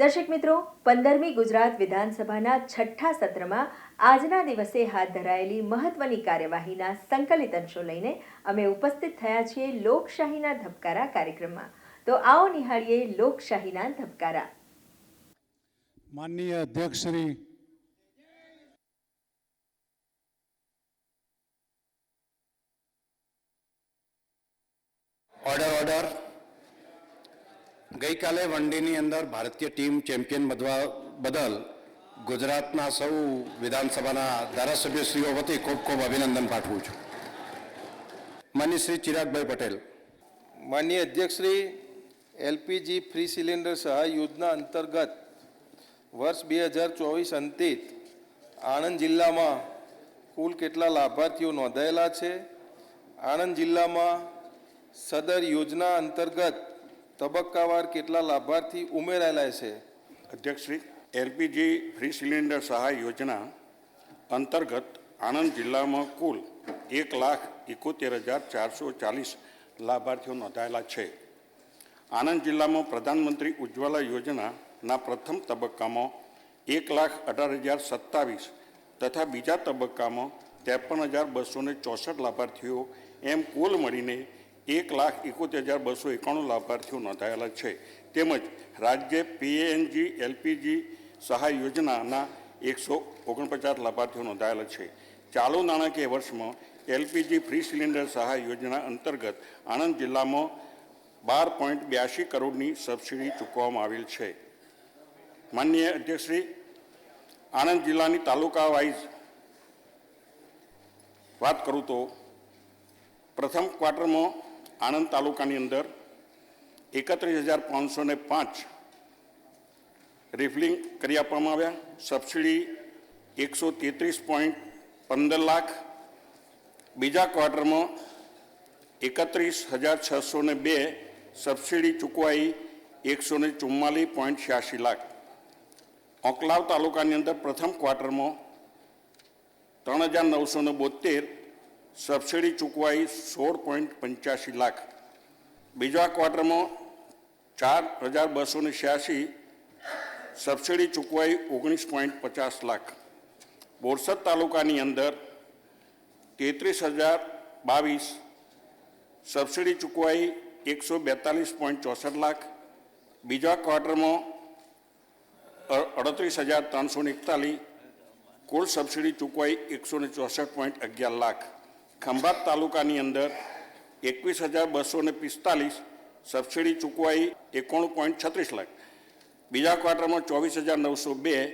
દર્શક મિત્રો, 15મી ગુજરાત વિધાનસભાના છઠ્ઠા સત્રમાં આજના દિવસે હાથ ધરાયેલી મહત્વની કાર્યવાહીના સંકલિત અંશો લઈને અમે ઉપસ્થિત થયા છીએ લોકશાહીના ધબકારા કાર્યક્રમમાં. તો આવો નિહાળીએ લોકશાહીના ધબકારા. માનનીય અધ્યક્ષ શ્રી ઓર્ડર ગઈકાલે વનડેની અંદર ભારતીય ટીમ ચેમ્પિયન બદલ ગુજરાતના સૌ વિધાનસભાના ધારાસભ્યશ્રીઓ વતી ખૂબ ખૂબ અભિનંદન પાઠવું છું. માનનીય શ્રી ચિરાગભાઈ પટેલ. માનનીય અધ્યક્ષ શ્રી, એલપીજી ફ્રી સિલિન્ડર સહાય યોજના અંતર્ગત વર્ષ 2024 અંતિત આણંદ જિલ્લામાં કુલ કેટલા લાભાર્થીઓ નોંધાયેલા છે? આણંદ જિલ્લામાં સદર યોજના અંતર્ગત તબક્કાવાર કેટલા લાભાર્થી ઉમેરાયેલા છે? અધ્યક્ષશ્રી, એલપીજી ફ્રી સિલિન્ડર સહાય યોજના અંતર્ગત આણંદ જિલ્લામાં કુલ 1,71,440 લાભાર્થીઓ નોંધાયેલા છે. આણંદ જિલ્લામાં પ્રધાનમંત્રી ઉજ્જવલા યોજનાના પ્રથમ તબક્કામાં 1,18,027 તથા બીજા તબક્કામાં 53,264 લાભાર્થીઓ એમ કુલ મળીને 1,71,291 લાભાર્થીઓ નોંધાયેલા છે. તેમજ રાજ્ય પીએનજી એલપીજી સહાય યોજનાના 149 લાભાર્થીઓ નોંધાયેલા છે. ચાલુ નાણાકીય વર્ષમાં એલપીજી ફ્રી સિલિન્ડર સહાય યોજના અંતર્ગત આણંદ જિલ્લામાં 12.82 કરોડની સબસિડી ચૂકવવામાં આવેલ છે. માનનીય અધ્યક્ષશ્રી, આણંદ જિલ્લાની તાલુકા વાઇઝ વાત કરું તો પ્રથમ ક્વાર્ટરમાં આણંદ તાલુકાની અંદર 31,505 રિફિલિંગ કરી આપવામાં આવ્યા. સબસિડી 133.15 લાખ. બીજા ક્વાર્ટરમાં 31,602 સબસિડી ચૂકવાઈ 144.86 લાખ. ઓંકલાવ તાલુકાની અંદર પ્રથમ ક્વાર્ટરમાં 3,972 સબસિડી ચૂકવાઈ 16.85 લાખ. બીજા ક્વાર્ટરમાં 4,286 સબસિડી ચૂકવાઈ 19.50 લાખ. બોરસદ તાલુકાની અંદર 33,022 સબસિડી ચૂકવાઈ 142.64 લાખ. બીજા ક્વાર્ટરમાં 38,341 કુલ સબસિડી ચૂકવાઈ 164.11 લાખ. ખંભાત તાલુકાની અંદર 21,245 સબસિડી ચૂકવાઈ 91.36 લાખ. બીજા ક્વાર્ટરમાં 24,902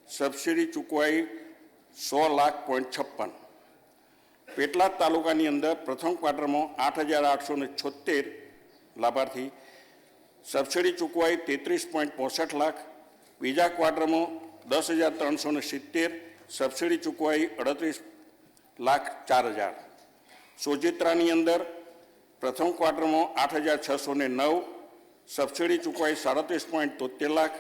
સબસિડી ચૂકવાઈ 100,56,000. પેટલાદ તાલુકાની અંદર પ્રથમ ક્વાર્ટરમાં 8,876 લાભાર્થી સબસિડી ચૂકવાઈ 33.65 લાખ. બીજા ક્વાર્ટરમાં 10,370 સબસિડી ચૂકવાઈ 38,04,000. સોજિત્રાની અંદર પ્રથમ ક્વાર્ટરમાં 8,609 સબસિડી ચૂકવાઈ 37.73 લાખ.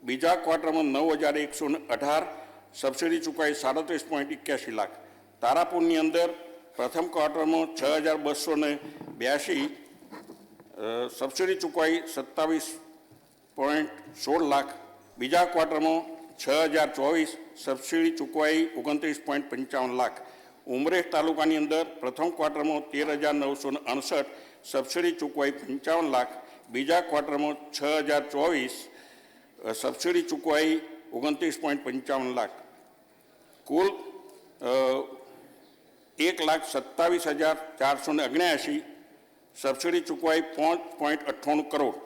બીજા ક્વાર્ટરમાં 9,118 સબસિડી ચૂકવાઈ 37.81 લાખ. તારાપુરની અંદર પ્રથમ ક્વાર્ટરમાં 6,282 સબસિડી ચૂકવાઈ 27.16 લાખ. બીજા ક્વાર્ટરમાં 6,024 સબસિડી ચૂકવાઈ 29.55 લાખ. ઉમરેઠ તાલુકાની અંદર પ્રથમ ક્વાર્ટરમાં 13,968 સબસિડી ચૂકવાઈ 55 લાખ. બીજા ક્વાર્ટરમાં 6,024 સબસિડી ચૂકવાઈ 29.55 લાખ. કુલ 1,27,479 સબસિડી ચૂકવાઈ 5.98 કરોડ.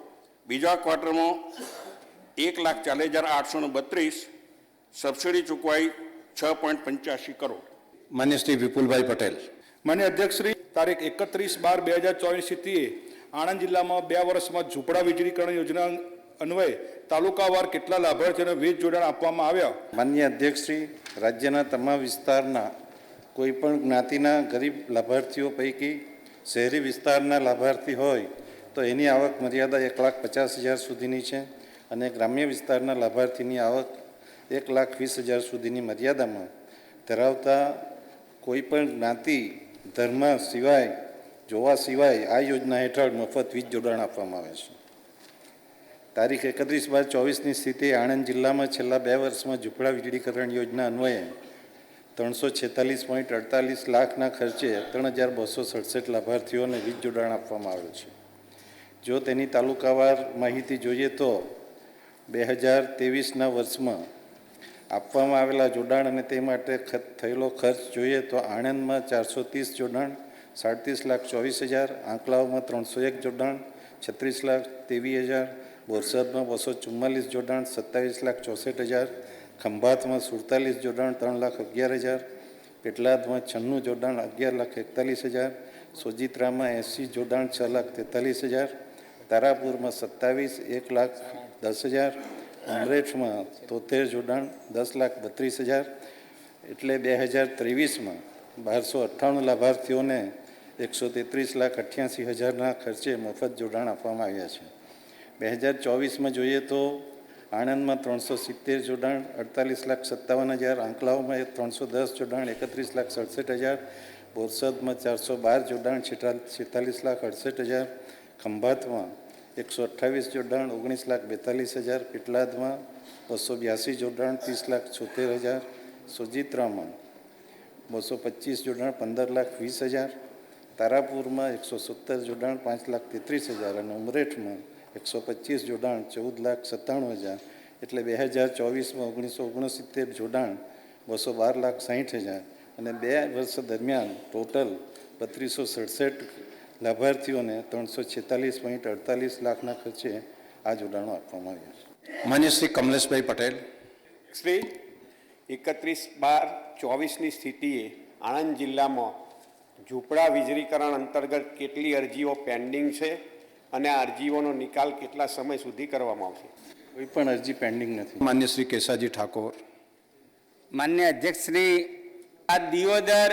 બીજા ક્વાર્ટરમાં 1,40,832, સબસિડી ચૂકવાઈ 6.85 કરોડ. માન્ય શ્રી વિપુલભાઈ પટેલ. માન્ય અધ્યક્ષશ્રી, તારીખ 31/12/2024 સ્થિતિએ આણંદ જિલ્લામાં 2 વર્ષમાં ઝૂંપડા વીજળીકરણ યોજના અન્વયે તાલુકાવાર કેટલા લાભાર્થીઓને વીજ જોડાણ આપવામાં આવ્યા? માન્ય અધ્યક્ષશ્રી, રાજ્યના તમામ વિસ્તારના કોઈપણ જ્ઞાતિના ગરીબ લાભાર્થીઓ પૈકી શહેરી વિસ્તારના લાભાર્થી હોય તો એની આવક મર્યાદા 1,50,000 સુધીની છે અને ગ્રામ્ય વિસ્તારના લાભાર્થીની આવક 1,20,000 સુધીની મર્યાદામાં ધરાવતા કોઈપણ જ્ઞાતિ ધર્મ સિવાય જોવા સિવાય આ યોજના હેઠળ મફત વીજ જોડાણ આપવામાં આવે છે. તારીખ 31/12/24ની સ્થિતિએ આણંદ જિલ્લામાં છેલ્લા 2 વર્ષમાં ઝૂંપડા વીજળીકરણ યોજના અન્વયે 346.48 લાખના ખર્ચે 3,267 લાભાર્થીઓને વીજ જોડાણ આપવામાં આવેલ છે. જો તેની તાલુકાવાર માહિતી જોઈએ તો 2023ના વર્ષમાં આપવામાં આવેલા જોડાણ અને તે માટે થયેલો ખર્ચ જોઈએ તો આણંદમાં 430 જોડાણ 37,24,000, આંકલાવમાં 301 જોડાણ 36,23,000, બોરસદમાં 244 જોડાણ 27,64,000, ખંભાતમાં 47 જોડાણ 3,11,000, પેટલાદમાં 96 જોડાણ 11,41,000, સોજિત્રામાં 80 જોડાણ 6,43,000, તારાપુરમાં 27 1,10,000, ઉમરેઠમાં 73 જોડાણ 10,32,000. એટલે 2023માં 1298 લાભાર્થીઓને 133,88,000ના ખર્ચે મફત જોડાણ આપવામાં આવ્યા છે. 2024માં જોઈએ તો આણંદમાં 370 જોડાણ 48,57,000, આંકલાવમાં 310 જોડાણ 31,67,000, બોરસદમાં 412 જોડાણ 46,68,000, ખંભાતમાં 128 જોડાણ 19,42,000, પેટલાદમાં 282 જોડાણ 30,76,000, સોજિત્રામાં 225 જોડાણ 15,20,000, તારાપુરમાં 117 જોડાણ 5,33,000 અને ઉમરેઠમાં 125 જોડાણ 14,97,000. એટલે 2024માં 1969 જોડાણ 212,60,000 અને 2 વર્ષ દરમિયાન ટોટલ 3267 લાભાર્થીઓને 346.48 લાખના ખર્ચે આ જોડાણો આપવામાં આવ્યા છે. માન્ય શ્રી કમલેશભાઈ પટેલ. શ્રી 31/12/24ની સ્થિતિએ આણંદ જિલ્લામાં ઝૂંપડા વીજળીકરણ અંતર્ગત કેટલી અરજીઓ પેન્ડિંગ છે અને આ અરજીઓનો નિકાલ કેટલા સમય સુધી કરવામાં આવશે? કોઈ પણ અરજી પેન્ડિંગ નથી. માન્ય શ્રી કેસાજી ઠાકોર. માન્ય અધ્યક્ષશ્રી, આ દિયોદર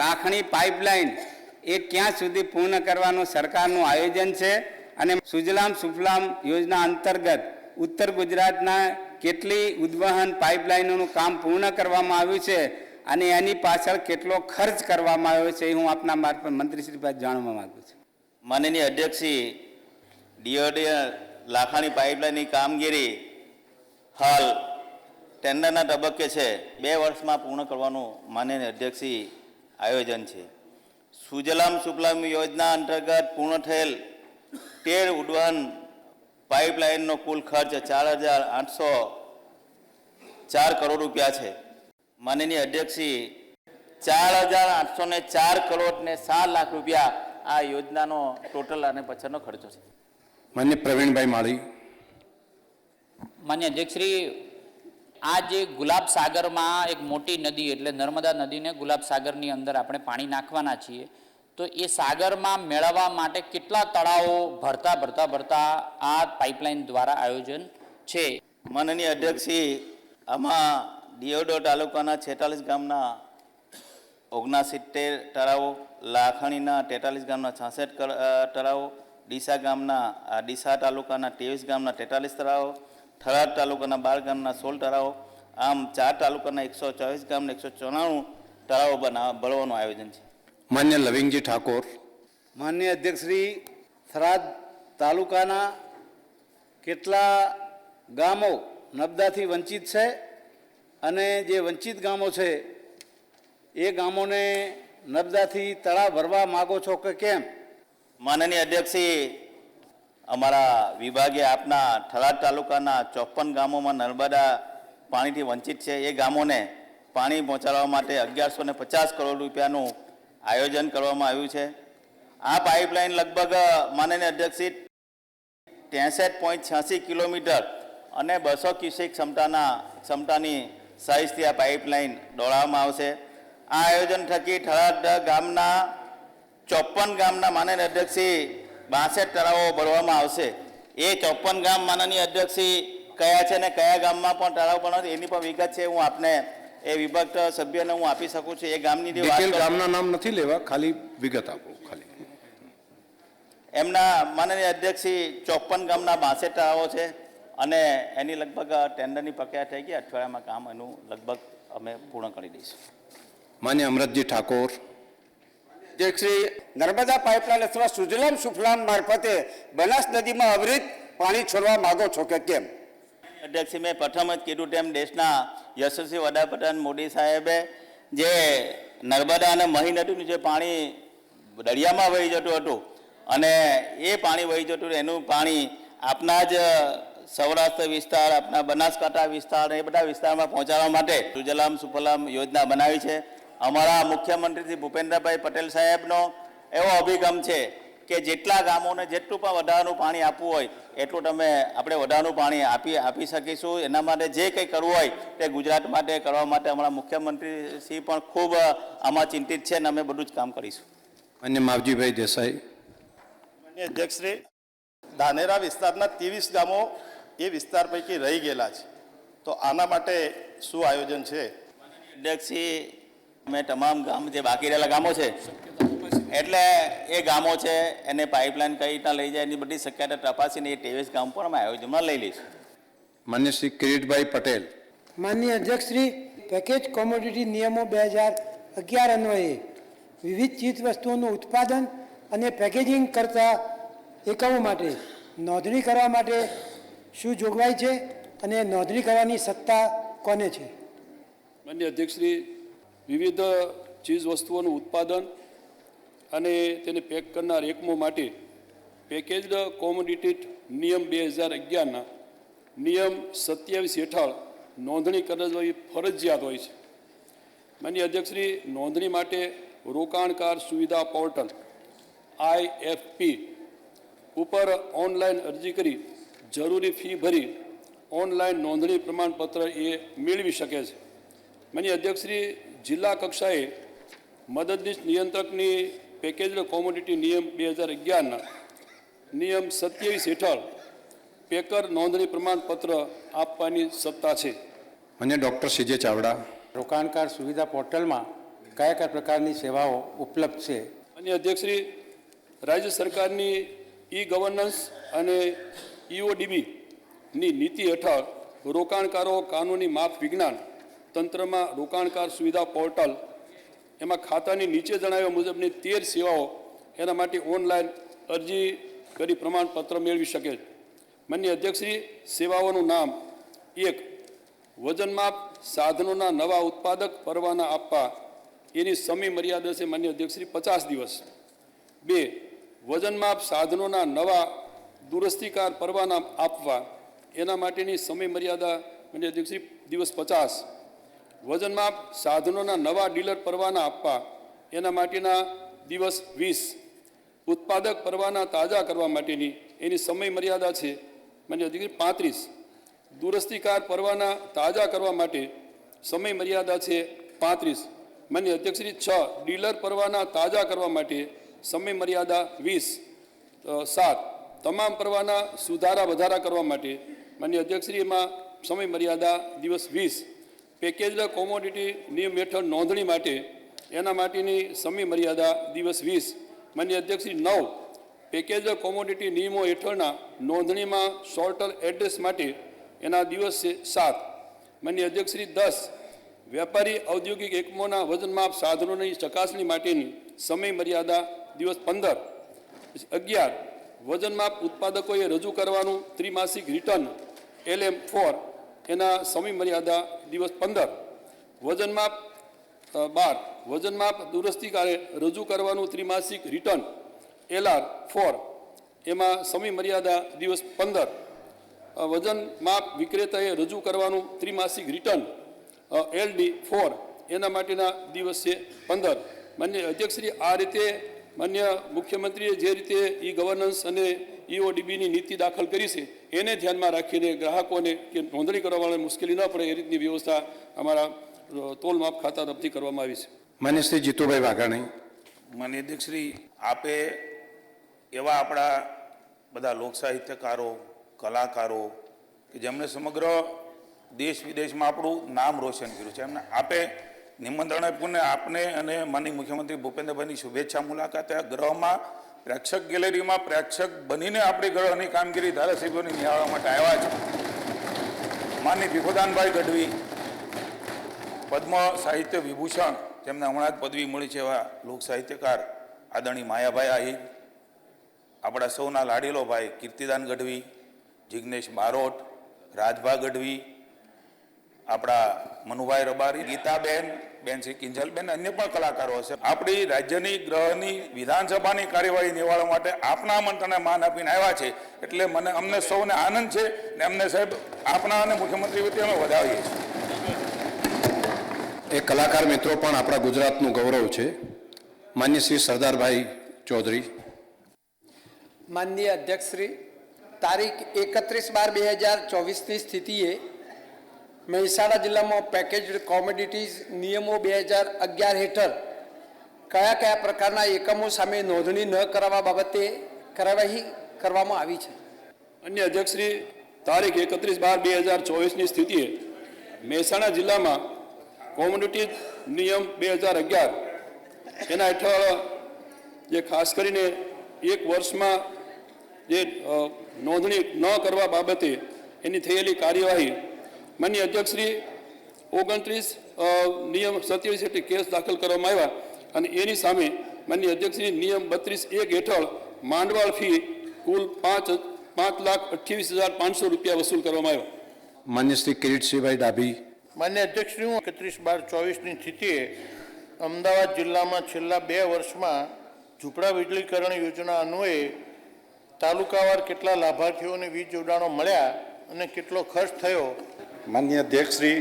લાખણી પાઇપલાઇન એ ક્યાં સુધી પૂર્ણ કરવાનું સરકારનું આયોજન છે અને સુજલામ સુફલામ યોજના અંતર્ગત ઉત્તર ગુજરાતના કેટલી ઉદ્વહન પાઇપલાઇનોનું કામ પૂર્ણ કરવામાં આવ્યું છે અને એની પાછળ કેટલો ખર્ચ કરવામાં આવ્યો છે એ હું આપના મારફત મંત્રીશ્રી પાસે જાણવા માગું છું. માનનીય અધ્યક્ષશ્રી, દિયોદર લાખાણી પાઇપલાઇનની કામગીરી હાલ ટેન્ડરના તબક્કે છે. 2 વર્ષમાં પૂર્ણ કરવાનું માનનીય અધ્યક્ષશ્રી આયોજન છે. સુજલામ સુફલામ યોજના અંતર્ગત પૂર્ણ થયેલ 13 ઉદ્વહન પાઇપલાઇનનો કુલ ખર્ચ 4,804 કરોડ રૂપિયા છે. માનનીય અધ્યક્ષશ્રી, 4,804 કરોડ ને 7 લાખ રૂપિયા આ યોજનાનો ટોટલ અને પાછળનો ખર્ચો છે. માન્ય પ્રવીણભાઈ માળી. માન્ય અધ્યક્ષશ્રી, આ જે ગુલાબ સાગરમાં એક મોટી નદી એટલે નર્મદા નદીને ગુલાબ સાગરની અંદર આપણે પાણી નાખવાના છીએ, તો એ સાગરમાં મેળવવા માટે કેટલા તળાવો ભરતા આ પાઇપલાઇન દ્વારા આયોજન છે? માનનીય અધ્યક્ષશ્રી, આમાં દિયોદર તાલુકાના 46 ગામના 69 તળાવો, લાખણીના 43 ગામના 66 તળાવો, ડીસા તાલુકાના 23 ગામના 43 તળાવો, થરાદ તાલુકાના 12 ગામના 16 તળાવો, આમ 4 તાલુકાના 124 ગામના 194 તળાવો ભરવાનું આયોજન છે. માન્ય લવિંગજી ઠાકોર. માન્ય અધ્યક્ષશ્રી, થરાદ તાલુકાના કેટલા ગામો નર્મદાથી વંચિત છે અને જે વંચિત ગામો છે એ ગામોને નર્મદાથી તળાવ ભરવા માગો છો કે કેમ? માનનીય અધ્યક્ષશ્રી, અમારા વિભાગે આપના થરાદ તાલુકાના 54 ગામોમાં નર્મદા પાણીથી વંચિત છે. એ ગામોને પાણી પહોંચાડવા માટે 1,150 કરોડ રૂપિયાનું આયોજન કરવામાં આવ્યું છે. આ પાઇપલાઇન લગભગ માનનીય અધ્યક્ષશ્રી 63.86 કિલોમીટર અને 200 ક્યુસેક ક્ષમતાની સાઇઝથી આ પાઇપલાઇન દોડાવવામાં આવશે. આ આયોજન થકી થરાદ ગામના 54 ગામના માનનીય અધ્યક્ષશ્રી 62 તળાવો ભરવામાં આવશે. એ 54 ગામ માનનીય અધ્યક્ષશ્રી કયા છે ને કયા ગામમાં પણ તળાવ બનાવશે એની પણ વિગત છે, હું આપને એ વિભક્ત સભ્યને હું આપી શકું છું. એ ગામની જે વાત ગામના નામ નથી લેવા, ખાલી વિગત આપો ખાલી. એમના માનનીય અધ્યક્ષશ્રી 54 ગામના 62 તળાવો છે અને એની લગભગ ટેન્ડરની પ્રક્રિયા થઈ ગઈ. અઠવાડિયામાં કામ એનું લગભગ અમે પૂર્ણ કરી દઈશું. માન્ય અમરતજી ઠાકોર. અધ્યક્ષશ્રી, નર્મદા પાઇપલાઇન અથવા સુજલામ સુફલામ મારફતે બનાસ નદીમાં અવિરત પાણી છોડવા માંગો છો કે કેમ? અધ્યક્ષશ્રી, મેં પ્રથમ જ કીધું તેમ દેશના યશસ્વી વડાપ્રધાન મોદી સાહેબે જે નર્મદા અને મહી નદીનું જે પાણી દરિયામાં વહી જતું હતું અને એ પાણી વહી જતું હતું, એનું પાણી આપના જ સૌરાષ્ટ્ર વિસ્તાર, આપના બનાસકાંઠા વિસ્તાર એ બધા વિસ્તારમાં પહોંચાડવા માટે સુજલામ સુફલામ યોજના બનાવી છે. અમારા મુખ્યમંત્રી શ્રી ભૂપેન્દ્રભાઈ પટેલ સાહેબનો એવો અભિગમ છે કે જેટલા ગામોને જેટલું પણ વધારાનું પાણી આપવું હોય એટલું આપણે વધારાનું પાણી આપી શકીશું. એના માટે જે કંઈ કરવું હોય તે ગુજરાત માટે કરવા માટે અમારા મુખ્યમંત્રી શ્રી પણ ખૂબ આમાં ચિંતિત છે અને અમે બધું જ કામ કરીશું. માન્ય માવજીભાઈ દેસાઈ. માન્ય અધ્યક્ષશ્રી, ધાનેરા વિસ્તારના 23 ગામો એ વિસ્તાર પૈકી રહી ગયેલા છે, તો આના માટે શું આયોજન છે? અધ્યક્ષશ્રી, અમે તમામ ગામ જે બાકી રહેલા ગામો છે એટલે એ ગામો છે એને પાઇપલાઇન કઈ રીતના લઈ જાય એની બધી શક્યતા તપાસીને એ 23 ગામ પણ અમે આયોજનમાં લઈ લઈશું. માન્ય શ્રી કિરીટભાઈ પટેલ. માનનીય અધ્યક્ષશ્રી, પેકેજ કોમોડિટી નિયમો 2011 અન્વયે વિવિધ ચીજ વસ્તુઓનું ઉત્પાદન અને પેકેજિંગ કરતા એકમો માટે નોંધણી કરવા માટે શું જોગવાઈ છે અને નોંધણી કરવાની સત્તા કોને છે? માન્ય અધ્યક્ષશ્રી, વિવિધ ચીજ વસ્તુઓનું ઉત્પાદન અને તેને પેક કરનાર એકમો માટે પેકેજડ કોમોડિટી નિયમ 2011ના નિયમ 27 હેઠળ નોંધણી કરવી ફરજિયાત હોય છે. માન્ય અધ્યક્ષશ્રી, નોંધણી માટે રોકાણકાર સુવિધા પોર્ટલ IFP ઉપર ઓનલાઈન અરજી કરી જરૂરી ફી ભરી ઓનલાઈન નોંધણી પ્રમાણપત્ર એ મેળવી શકે છે. માન્ય અધ્યક્ષશ્રી, જિલ્લા કક્ષાએ મદદનીશ નિયંત્રકની પેકેજડ કોમોડિટી નિયમ 2011ના નિયમ 27 હેઠળ પેકર નોંધણી પ્રમાણપત્ર આપવાની સત્તા છે. માન્ય ડૉક્ટર CJ ચાવડા. રોકાણકાર સુવિધા પોર્ટલમાં કયા કયા પ્રકારની સેવાઓ ઉપલબ્ધ છે? માન્ય અધ્યક્ષશ્રી, રાજ્ય સરકારની ગવર્નન્સ અને EODB ની નીતિ હેઠળ રોકાણકારો કાનૂની માપ વિજ્ઞાન તંત્રમાં રોકાણકાર સુવિધા પોર્ટલ એમાં ખાતાની નીચે જણાવ્યા મુજબની 13 સેવાઓ એના માટે ઓનલાઈન અરજી કરી પ્રમાણપત્ર મેળવી શકે છે. માન્ય અધ્યક્ષશ્રી, સેવાઓનું નામ: 1. વજનમાપ સાધનોના નવા ઉત્પાદક પરવાના આપવા, એની સમય મર્યાદા છે માન્ય અધ્યક્ષશ્રી 50 દિવસ. 2. વજનમાપ સાધનોના નવા દુરસ્તીકાર પરવાના આપવા, એના માટેની સમય મર્યાદા માન્ય અધ્યક્ષશ્રી દિવસ 50. વજનમાપ સાધનોના નવા ડીલર પરવાના આપવા, એના માટેના દિવસ 20. ઉત્પાદક પરવાના તાજા કરવા માટેની એની સમય મર્યાદા છે માન્ય અધ્યક્ષશ્રી 35. દુરસ્તીકાર પરવાના તાજા કરવા માટે સમય મર્યાદા છે 35. માન્ય અધ્યક્ષશ્રી 6. ડીલર પરવાના તાજા કરવા માટે સમય મર્યાદા 20. 7. તમામ પરવાના સુધારા વધારા કરવા માટે માન્ય અધ્યક્ષશ્રી એમાં સમય મર્યાદા દિવસ 20. પેકેજડ કોમોડિટી નિયમ હેઠળ નોંધણી માટે એના માટેની સમય મર્યાદા દિવસ 20. માન્ય અધ્યક્ષશ્રી 9. પેકેજડ કોમોડિટી નિયમો હેઠળના નોંધણીમાં શોર્ટર એડ્રેસ માટે એના દિવસ છે 7. માન્ય અધ્યક્ષશ્રી 10. વેપારી ઔદ્યોગિક એકમોના વજનમાપ સાધનોની ચકાસણી માટેની સમય મર્યાદા દિવસ 15. 11. વજનમાપ ઉત્પાદકોએ રજૂ કરવાનું ત્રિમાસિક રિટર્ન LM4 એના સમય મર્યાદા દિવસ 15. વજનમાપ 12. વજનમાપ દુરસ્તીકારે રજૂ કરવાનું ત્રિમાસિક રિટર્ન LR4 એમાં સમય મર્યાદા દિવસ 15. વજનમાપ વિક્રેતાએ રજૂ કરવાનું ત્રિમાસિક રિટર્ન LD4 એના માટેના દિવસ છે 15. માન્ય અધ્યક્ષશ્રી, આ રીતે માન્ય મુખ્યમંત્રીએ જે રીતે ગવર્નન્સ અને EODBની નીતિ દાખલ કરી છે એને ધ્યાનમાં રાખીને ગ્રાહકોને કે નોંધણી કરવાવાળાને મુશ્કેલી ન પડે એ રીતની વ્યવસ્થા અમારા તોલ માપ ખાતા તરફથી કરવામાં આવી છે. માન્ય શ્રી જીતુભાઈ વાઘાણી. માન્ય અધ્યક્ષશ્રી, આપે એવા આપણા બધા લોક સાહિત્યકારો, કલાકારો કે જેમણે સમગ્ર દેશ વિદેશમાં આપણું નામ રોશન કર્યું છે, એમને આપે નિમંત્રણ આપ્યું ને આપને અને માનનીય મુખ્યમંત્રી ભૂપેન્દ્રભાઈની શુભેચ્છા મુલાકાતે આ ગૃહમાં પ્રેક્ષક ગેલેરીમાં પ્રેક્ષક બનીને આપણી ગૃહની કામગીરી ધારાસભ્યોની નિહાળવા માટે આવ્યા છે. માનનીય ભીખુદાનભાઈ ગઢવી, પદ્મ સાહિત્ય વિભૂષણ, જેમને હમણાં જ પદવી મળી છે, એવા લોક સાહિત્યકાર આદરણીય માયાભાઈ આહિર, આપણા સૌના લાડીલો ભાઈ કીર્તિદાન ગઢવી, જિગ્નેશ બારોટ, રાજભા ગઢવી, આપણા મનુભાઈ રબારી, ગીતાબેન, બેન શ્રી કિંજલબેન, અન્ય પણ કલાકારો હશે. આપણી રાજ્યની ગૃહની વિધાનસભાની કાર્યવાહી નિવાળવા માટે આપના આમંત્રણને માન આપીને આવ્યા છે, એટલે અમને સૌને આનંદ છે ને અમને સાહેબ આપના અને મુખ્યમંત્રી વતી અમે વધાવીએ છીએ. એ કલાકાર મિત્રો પણ આપણા ગુજરાતનું ગૌરવ છે. માન્ય શ્રી સરદારભાઈ ચૌધરી. માનનીય અધ્યક્ષશ્રી, તારીખ 31/12/2024ની સ્થિતિએ મહેસાણા જિલ્લામાં પેકેજ્ડ કોમોડિટીઝ નિયમો 2011 હેઠળ કયા કયા પ્રકારના એકમો સામે નોંધણી ન કરાવવા બાબતે કાર્યવાહી કરવામાં આવી છે? અન્ય અધ્યક્ષશ્રી, તારીખ 31/12/2024ની સ્થિતિએ મહેસાણા જિલ્લામાં કોમોડિટી નિયમ 2011 એના હેઠળ જે ખાસ કરીને એક વર્ષમાં જે નોંધણી ન કરવા બાબતે એની થયેલી કાર્યવાહી માનનીય અધ્યક્ષશ્રી 29 નિયમ 27 કેસ દાખલ કરવામાં આવ્યા અને એની સામે માનનીય અધ્યક્ષશ્રી નિયમ 32(1) હેઠળ માંડવાળ ફી કુલ 5,28,500 રૂપિયા વસૂલ કરવામાં આવ્યો. માન્ય શ્રી કિરીટસિંહભાઈ ડાભી. માન્ય અધ્યક્ષશ્રી, 31/12/24ની સ્થિતિએ અમદાવાદ જિલ્લામાં છેલ્લા 2 વર્ષમાં ઝૂંપડા વીજળીકરણ યોજના અન્વયે તાલુકાવાર કેટલા લાભાર્થીઓને વીજ જોડાણો મળ્યા અને કેટલો ખર્ચ થયો? માન્ય અધ્યક્ષશ્રી,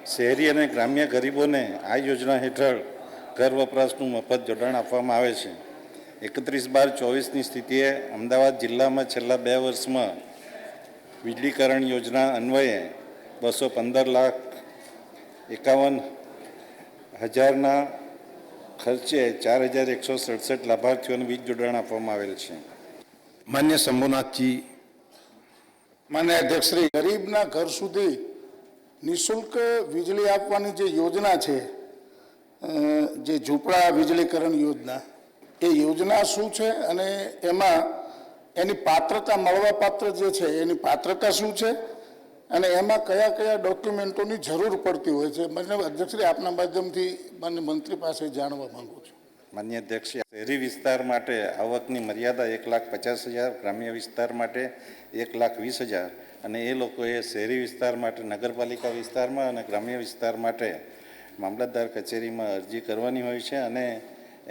શહેરી અને ગ્રામ્ય ગરીબોને આ યોજના હેઠળ ઘર વપરાશનું મફત જોડાણ આપવામાં આવે છે. 31/12/24ની સ્થિતિએ અમદાવાદ જિલ્લામાં છેલ્લા 2 વર્ષમાં વીજળીકરણ યોજના અન્વયે 215,51,000ના ખર્ચે 4,167 લાભાર્થીઓને વીજ જોડાણ આપવામાં આવેલ છે. માન્ય શંભુનાથજી. માન્ય અધ્યક્ષશ્રી, ગરીબના ઘર સુધી નિઃશુલ્ક વીજળી આપવાની જે યોજના છે, જે ઝૂંપડા વીજળીકરણ યોજના, એ યોજના શું છે અને એમાં એની પાત્રતા, મળવાપાત્ર જે છે એની પાત્રતા શું છે અને એમાં કયા કયા ડોક્યુમેન્ટોની જરૂર પડતી હોય છે? મને અધ્યક્ષશ્રી આપના માધ્યમથી માન્ય મંત્રી પાસે જાણવા માંગુ છું. માન્ય અધ્યક્ષ, શહેરી વિસ્તાર માટે આવકની મર્યાદા 1,50,000, ગ્રામ્ય વિસ્તાર માટે 1,20,000 અને એ લોકોએ શહેરી વિસ્તાર માટે નગરપાલિકા વિસ્તારમાં અને ગ્રામ્ય વિસ્તાર માટે મામલતદાર કચેરીમાં અરજી કરવાની હોય છે અને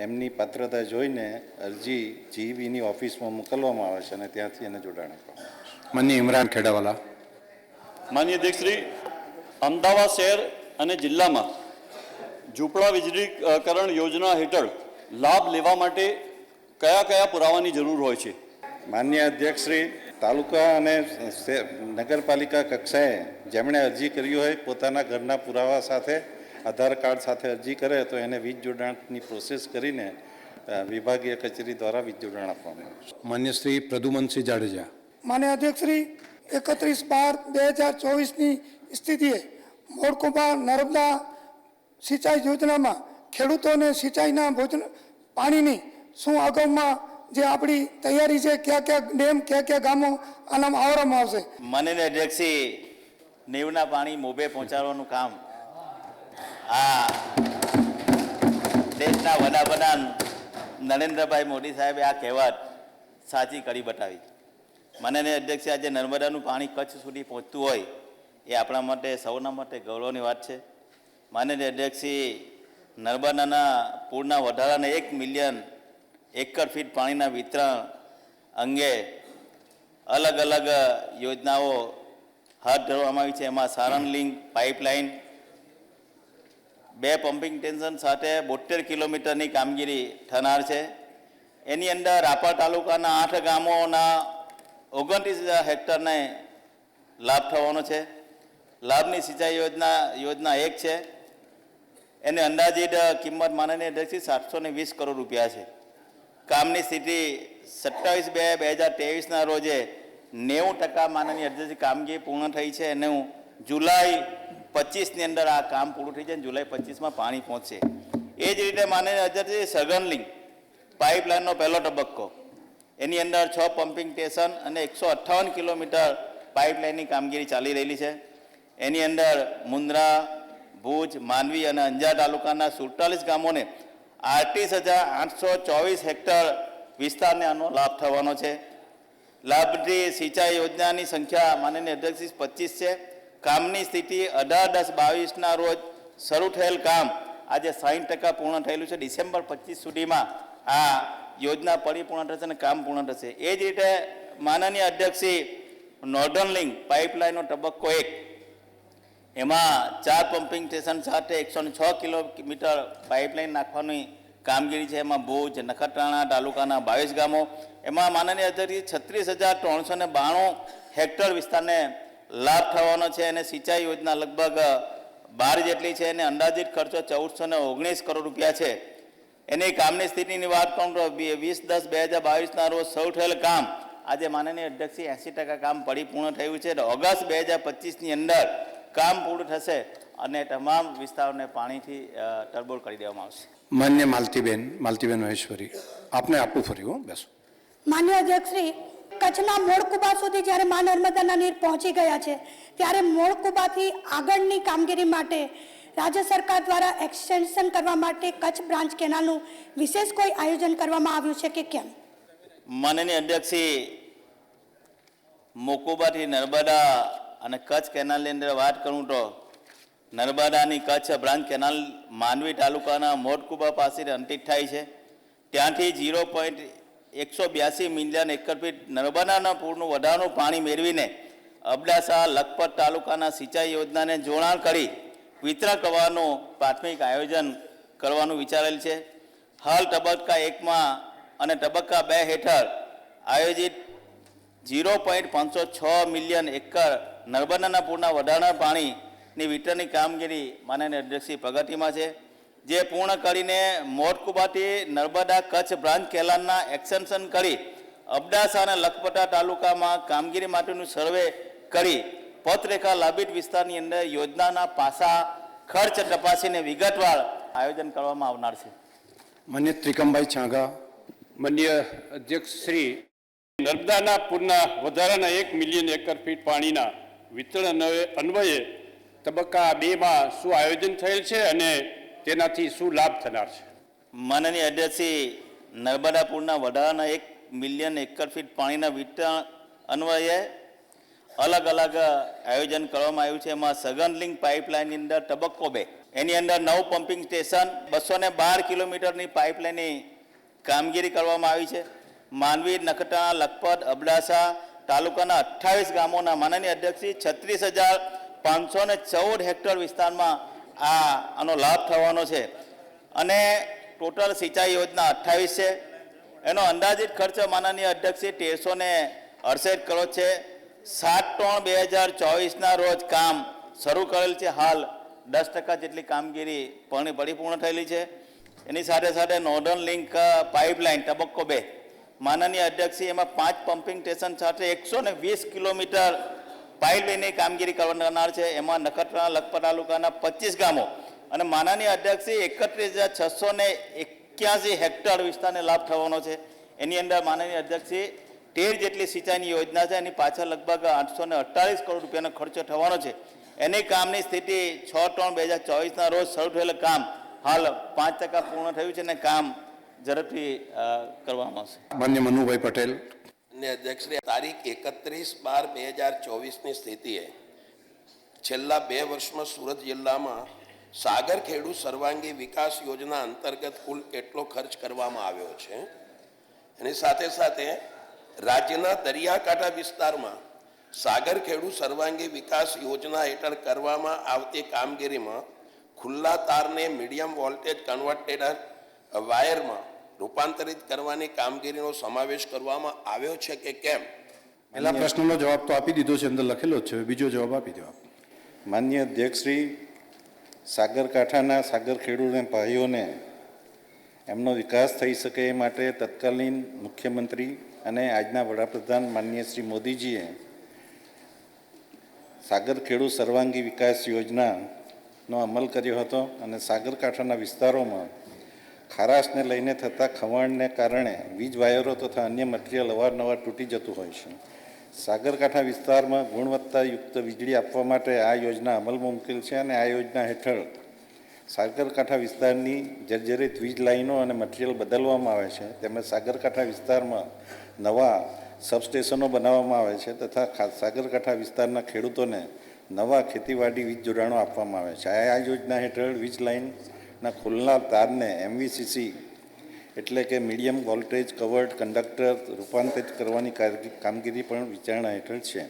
એમની પાત્રતા જોઈને અરજી GEBની ઓફિસમાં મોકલવામાં આવે છે અને ત્યાંથી એને જોડાણ આપવામાં આવે છે. માન્ય ઇમરાન ખેડાવાલા. માન્ય અધ્યક્ષશ્રી, અમદાવાદ શહેર અને જિલ્લામાં ઝૂંપડા વીજળીકરણ યોજના હેઠળ લાભ લેવા માટે કયા કયા પુરાવાની જરૂર હોય છે? માન્ય અધ્યક્ષશ્રી, તાલુકા અને નગરપાલિકા કક્ષાએ જેમણે અરજી કરી હોય પોતાના ઘરના પુરાવા સાથે આધાર કાર્ડ સાથે અરજી કરે તો એને વીજ જોડાણની પ્રોસેસ કરીને વિભાગીય કચેરી દ્વારા વીજ જોડાણ આપવામાં આવે છે. માન્ય શ્રી પ્રદ્યુમનસિંહ જાડેજા. માન્ય અધ્યક્ષશ્રી, 31/12/2024ની સ્થિતિએ મોડકુંભા નર્મદા સિંચાઈ યોજનામાં ખેડૂતોને સિંચાઈના પાણીની શું અગાઉમાં જે આપણી તૈયારી છે, કયા કયા ડેમ, કયા કયા ગામો આનામાં આવવામાં આવશે? માનનીય અધ્યક્ષશ્રી, નેવના પાણી મોભે પહોંચાડવાનું કામ આ દેશના વડાપ્રધાન નરેન્દ્રભાઈ મોદી સાહેબે આ કહેવત સાચી કરી બતાવી. માનનીય અધ્યક્ષ, આજે નર્મદાનું પાણી કચ્છ સુધી પહોંચતું હોય એ આપણા માટે સૌના માટે ગૌરવની વાત છે. માનનીય અધ્યક્ષશ્રી, નર્મદાના પૂરના વધારાના 1 મિલિયન એકર ફીટ પાણીના વિતરણ અંગે અલગ અલગ યોજનાઓ હાથ ધરવામાં આવી છે. એમાં સારણ લિંક પાઇપલાઇન, 2 પમ્પિંગ સ્ટેશન સાથે 72 કિલોમીટરની કામગીરી થનાર છે. એની અંદર રાપર તાલુકાના 8 ગામોના 29,000 હેક્ટરને લાભ થવાનો છે. લાભની સિંચાઈ યોજના 1 છે. એને અંદાજિત કિંમત માનનીય અધ્યક્ષ 720 કરોડ રૂપિયા છે. કામની સ્થિતિ 27/2/2023ના રોજે 90% માનનીય અધ્યક્ષ કામગીરી પૂર્ણ થઈ છે અને જુલાઈ 25ની અંદર આ કામ પૂરું થઈ જાય અને જુલાઈ 25માં પાણી પહોંચશે. એ જ રીતે માનનીય અધ્યક્ષ સઘન લિંક પાઇપલાઇનનો પહેલો તબક્કો, એની અંદર 6 પમ્પિંગ સ્ટેશન અને 158 કિલોમીટર પાઇપલાઇનની કામગીરી ચાલી રહેલી છે. એની અંદર મુન્દ્રા, ભુજ, માંડવી અને અંજાર તાલુકાના 47 ગામોને 38,824 હેક્ટર વિસ્તારને આનો લાભ થવાનો છે. લાભથી સિંચાઈ યોજનાની સંખ્યા માનનીય અધ્યક્ષ 25 છે. કામની સ્થિતિ 18/10/22ના રોજ શરૂ થયેલ કામ આજે 60% પૂર્ણ થયેલું છે. ડિસેમ્બર 25 સુધીમાં આ યોજના પરિપૂર્ણ થશે અને કામ પૂર્ણ થશે. એ જ રીતે માનનીય અધ્યક્ષી નોર્ધન લિંક પાઇપલાઇનનો તબક્કો 1, એમાં 4 પમ્પિંગ સ્ટેશન સાથે 106 કિલોમીટર પાઇપલાઇન નાખવાની કામગીરી છે. એમાં ભુજ, નખત્રાણા તાલુકાના 22 ગામો, એમાં માનનીય અધ્યક્ષ 36,392 હેક્ટર વિસ્તારને લાભ થવાનો છે અને સિંચાઈ યોજના લગભગ 12 જેટલી છે અને અંદાજિત ખર્ચો 1419 કરોડ રૂપિયા છે. એની કામની સ્થિતિની વાત કરું તો 20/10/2022ના રોજ શરૂ થયેલ કામ આજે માનનીય અધ્યક્ષી 80% કામ પરિપૂર્ણ થયું છે. ઓગસ્ટ 2025ની અંદર કામ પૂરું થશે અને તમામ વિસ્તારોને પાણીથી તરબોળ કરી દેવામાં આવશે. માન્ય માલતીબેન મહેશ્વરી, આપને આપવું ફર્યું. બેસો. માન્ય અધ્યક્ષશ્રી, કચ્છના મોડકુબા સુધી જ્યારે મા નર્મદાના નીર પહોંચી ગયા છે ત્યારે મોડકુબાથી આગળની કામગીરી માટે રાજ્ય સરકાર દ્વારા એક્સટેન્શન કરવા માટે કચ્છ બ્રાન્ચ કેનાલનું વિશેષ કોઈ આયોજન કરવામાં આવ્યું છે કે કેમ? માનનીય અધ્યક્ષી, મોકુબાથી નર્મદા અને કચ્છ કેનાલની અંદર વાત કરું તો નર્મદાની કચ્છ બ્રાન્ચ કેનાલ માંડવી તાલુકાના મોડકુબા પાસે અંતિત થાય છે. ત્યાંથી 0.182 મિલિયન એકર ફીટ નર્મદાના પૂરનું વધારાનું પાણી મેળવીને અબડાસા, લખપત તાલુકાના સિંચાઈ યોજનાને જોડાણ કરી વિતરણ કરવાનું પ્રાથમિક આયોજન કરવાનું વિચારેલ છે. હાલ તબક્કા 1માં અને તબક્કા 2 હેઠળ આયોજિત 0.506 મિલિયન એકર નર્મદાના પૂરના વધારાના પાણીની વિતરણની કામગીરી માનનીય અધ્યક્ષી પ્રગતિમાં છે, જે પૂર્ણ કરીને મોડકુબાથી નર્મદા કચ્છ બ્રાન્ચ કેનાલના એક્સટેન્શન કરી અબડાસા અને લખપતા તાલુકામાં કામગીરી માટેનું સર્વે કરી પથરેખા લાભિત વિસ્તારની અંદર યોજનાના પાસા ખર્ચ તપાસીને વિગતવાર આયોજન કરવામાં આવનાર છે. માન્ય ત્રિકમભાઈ છાંગા. માન્ય અધ્યક્ષ શ્રી, નર્મદાના પૂરના વધારાના 1 મિલિયન એકર ફીટ પાણીના વિતરણ અન્વયે તબક્કા 2માં શું આયોજન થયેલ છે અને તેનાથી શું લાભ થનાર છે? માનનીય અધ્યક્ષી, નર્મદા પૂરના વધારાના 1 મિલિયન એકર ફીટ પાણીના વિતરણ અન્વયે અલગ અલગ આયોજન કરવામાં આવ્યું છે. એમાં સઘન લિંક પાઇપલાઇનની અંદર તબક્કો 2, એની અંદર 9 પમ્પિંગ સ્ટેશન, 212 કિલોમીટરની પાઇપલાઇનની કામગીરી કરવામાં આવી છે. માંડવી, નખત્રાણા, લખપત, અબડાસા તાલુકાના 28 ગામોના માનનીય અધ્યક્ષી 36,514 હેક્ટર વિસ્તારમાં આનો લાભ થવાનો છે અને ટોટલ સિંચાઈ યોજના 28 છે. એનો અંદાજિત ખર્ચ માનનીય અધ્યક્ષી 1368 કરોડ છે. 7/3/2024ના રોજ કામ શરૂ કરેલ છે. હાલ 10% જેટલી કામગીરી પરિપૂર્ણ થયેલી છે. એની સાથે સાથે નોર્ધન લિંક પાઇપલાઇન તબક્કો 2, માનનીય અધ્યક્ષી, એમાં 5 પમ્પિંગ સ્ટેશન સાથે 120 કિલોમીટર પાઇપલાઇનની કામગીરી કરનાર છે. એમાં નખત્રાણા, લખપત તાલુકાના 25 ગામો અને માનનીય અધ્યક્ષી 31,681 હેક્ટર વિસ્તારને લાભ થવાનો છે. એની અંદર માનનીય અધ્યક્ષી 13 જેટલી સિંચાઈની યોજના છે. એની પાછળ લગભગ 848 કરોડ રૂપિયાનો ખર્ચો થવાનો છે. એની કામની સ્થિતિ 6/3/2024ના રોજ શરૂ થયેલું કામ હાલ 5% પૂર્ણ થયું છે અને કામ ઝડપથી કરવામાં આવશે. માન્ય મનુભાઈ પટેલ. અધ્યક્ષ, તારીખ 31/12/2024ની સ્થિતિએ છેલ્લા 2 વર્ષમાં સુરત જિલ્લામાં સાગર ખેડૂત સર્વાંગી વિકાસ યોજના અંતર્ગત કુલ કેટલો ખર્ચ કરવામાં આવ્યો છે? એની સાથે સાથે રાજ્યના દરિયાકાંઠા વિસ્તારમાં સાગર ખેડૂત સર્વાંગી વિકાસ યોજના હેઠળ કરવામાં આવતી કામગીરીમાં ખુલ્લા તારને મીડિયમ વોલ્ટેજ કન્વર્ટેડ વાયરમાં રૂપાંતરિત કરવાની કામગીરીનો સમાવેશ કરવામાં આવ્યો છે કે કેમ? પહેલા પ્રશ્નનો જવાબ તો આપી દીધો છે, અંદર લખેલો જ છે. બીજો જવાબ આપી દો આપ. માન્ય અધ્યક્ષશ્રી, સાગરકાંઠાના સાગર ખેડૂત ભાઈઓને એમનો વિકાસ થઈ શકે એ માટે તત્કાલીન મુખ્યમંત્રી અને આજના વડાપ્રધાન માનનીય શ્રી મોદીજીએ સાગર ખેડૂત સર્વાંગી વિકાસ યોજનાનો અમલ કર્યો હતો અને સાગરકાંઠાના વિસ્તારોમાં ખારાશને લઈને થતા ખવાણને કારણે વીજ વાયરો તથા અન્ય મટીરિયલ અવારનવાર તૂટી જતું હોય છે. સાગરકાંઠા વિસ્તારમાં ગુણવત્તાયુક્ત વીજળી આપવા માટે આ યોજના અમલમાં મૂકેલ છે અને આ યોજના હેઠળ સાગરકાંઠા વિસ્તારની જર્જરિત વીજ લાઈનો અને મટીરિયલ બદલવામાં આવે છે. તેમજ સાગરકાંઠા વિસ્તારમાં નવા સબસ્ટેશનો બનાવવામાં આવે છે તથા સાગરકાંઠા વિસ્તારના ખેડૂતોને નવા ખેતીવાડી વીજ જોડાણો આપવામાં આવે છે. આ યોજના હેઠળ વીજ લાઈનના ખુલ્લા તારને MVCC એટલે કે મીડિયમ વોલ્ટેજ કવર્ડ કંડક્ટર રૂપાંતરિત કરવાની કામગીરી પણ વિચારણા હેઠળ છે.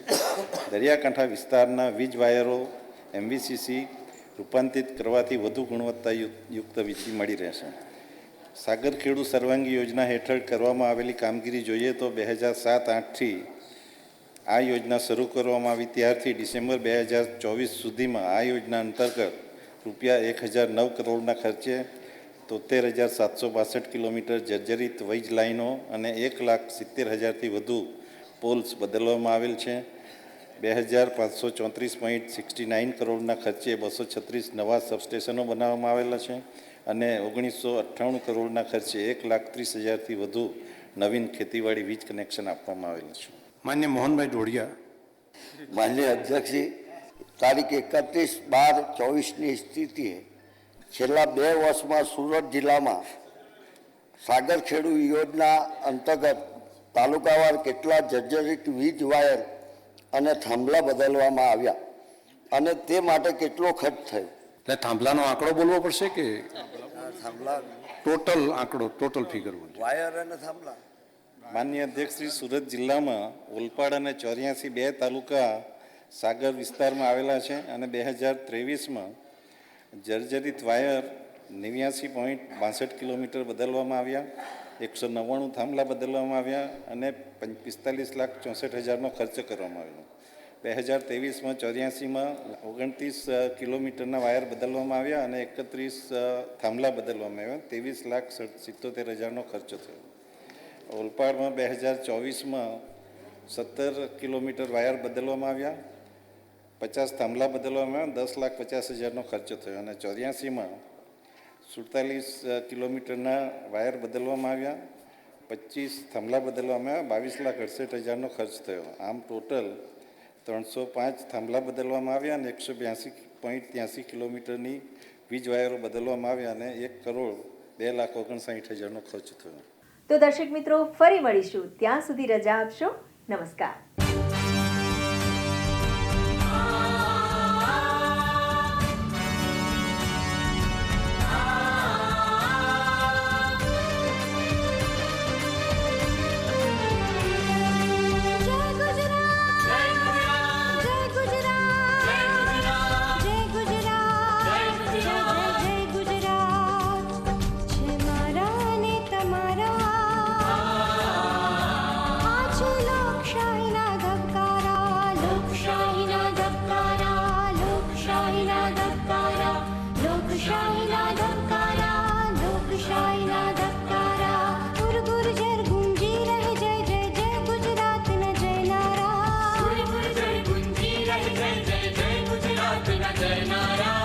દરિયાકાંઠા વિસ્તારના વીજ વાયરો MVCC રૂપાંતરિત કરવાથી વધુ ગુણવત્તાયુક્ત વીજળી મળી રહેશે. સાગર ખેડૂત સર્વાંગી યોજના હેઠળ કરવામાં આવેલી કામગીરી જોઈએ તો 2007-8થી આ યોજના શરૂ કરવામાં આવી ત્યારથી ડિસેમ્બર 2024 સુધીમાં આ યોજના અંતર્ગત ₹1009 કરોડના ખર્ચે 73,762 કિલોમીટર જર્જરિત વીજ લાઈનો અને 1,70,000થી વધુ પોલ્સ બદલવામાં આવેલ છે. 2,534.69 કરોડના ખર્ચે 236 નવા સબસ્ટેશનો બનાવવામાં આવેલા છે અને 1,998 કરોડના ખર્ચે 1,30,000થી વધુ નવીન ખેતીવાડી વીજ કનેક્શન આપવામાં આવેલું છે. માન્ય મોહનભાઈ ડોડિયા. માન્ય અધ્યક્ષજી, તારીખ 31/12/24ની સ્થિતિએ છેલ્લા 2 વર્ષમાં સુરત જિલ્લામાં સાગર ખેડૂત યોજના અંતર્ગત તાલુકાવાર કેટલા જર્જરિત વીજ વાયર અને થાંભલા બદલવામાં આવ્યા અને તે માટે કેટલો ખર્ચ થયો? એટલે થાંભલાનો આંકડો બોલવો પડશે કે થાંભલા ટોટલ આંકડો, ટોટલ ફિગર? વાયર અને થાંભલા. માન્ય અધ્યક્ષશ્રી, સુરત જિલ્લામાં ઓલપાડ અને 84 બે તાલુકા સાગર વિસ્તારમાં આવેલા છે અને 2023માં જર્જરિત વાયર 89.62 કિલોમીટર બદલવામાં આવ્યા, 199 થાંભલા બદલવામાં આવ્યા અને 45,64,000નો ખર્ચ કરવામાં આવ્યો. 2023માં 84માં 29 કિલોમીટરના વાયર બદલવામાં આવ્યા અને 31 થાંભલા બદલવામાં આવ્યા, 23,77,000નો ખર્ચ થયો. ઓલપાડમાં 2024માં 17 કિલોમીટર વાયર બદલવામાં આવ્યા, 50 થાંભલા બદલવામાં આવ્યા, 10,50,000નો ખર્ચ થયો અને 84માં 47 કિલોમીટરના વાયર બદલવામાં આવ્યા, 25 થાંભલા બદલવામાં આવ્યા, 22,68,000નો ખર્ચ થયો. આમ ટોટલ 305 થાંભલા બદલવામાં આવ્યા અને 182.83 કિલોમીટરની વીજ વાયરો બદલવામાં આવ્યા અને 1,02,59,000નો ખર્ચ થયો. તો દર્શક મિત્રો, ફરી મળીશું. ત્યાં સુધી રજા આપશો. નમસ્કાર. जय नारा।